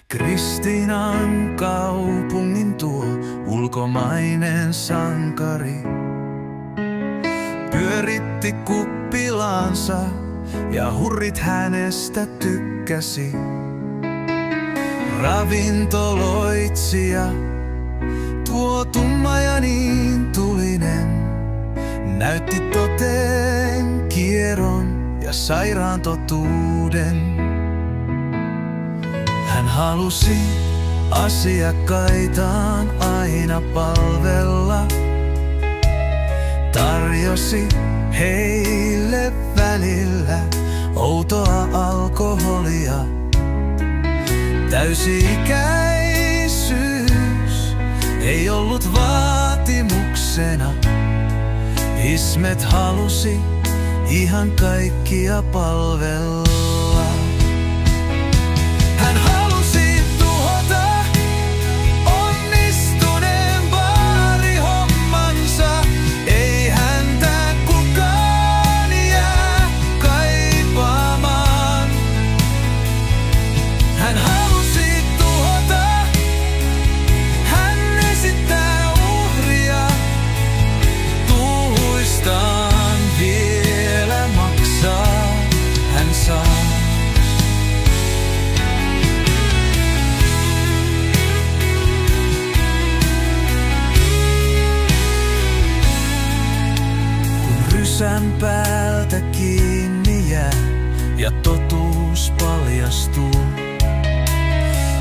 Kristiinan kaupungin tuo ulkomainen sankari pyöritti kuppilaansa ja hurrit hänestä tykkäsi. Ravintoloitsija, tuo tumma ja niin tulinen, näytti toteen kieron ja sairaan totuuden. Hän halusi asiakkaitaan aina palvella, tarjosi heille välillä outoa alkoholia. Täysi-ikäisyys ei ollut vaatimuksena. Ismet halusi ihan kaikkia palvella. Hän halusi tuhota onnistuneen baarihommansa. Ei häntä kukaan jää kaipaamaan. Hän halusi tuhota, hän esittää uhria. Tuhuistaan vielä maksaa, hän saa. Rysän päältä kiinni jää ja totuus paljastuu.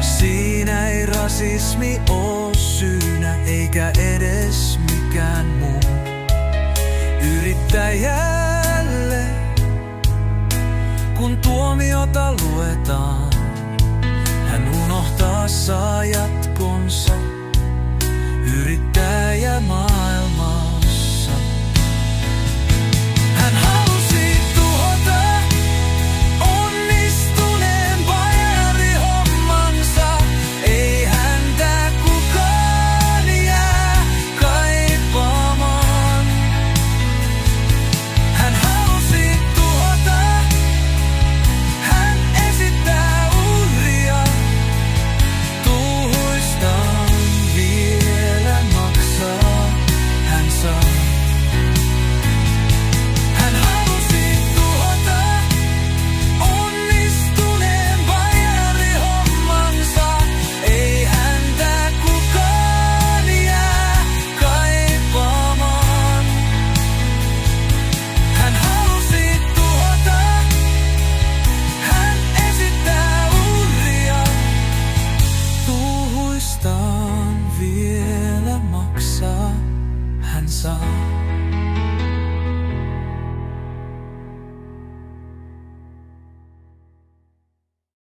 Siinä ei rasismi oo syynä eikä edes mikään muu. Yrittäjälle, kun tuomiota luetaan, hän unohtaa saa jatkonsa yrittäjämaailmassa. Hän halusi tuhota onnistuneen baarihommansa. Ei häntä kukaan jää kaipaamaan. Hän halusi tuhota, hän esittää uhria. Tuhuistaan vielä maksaa, hän saa. Vielä maksaa, hän saa.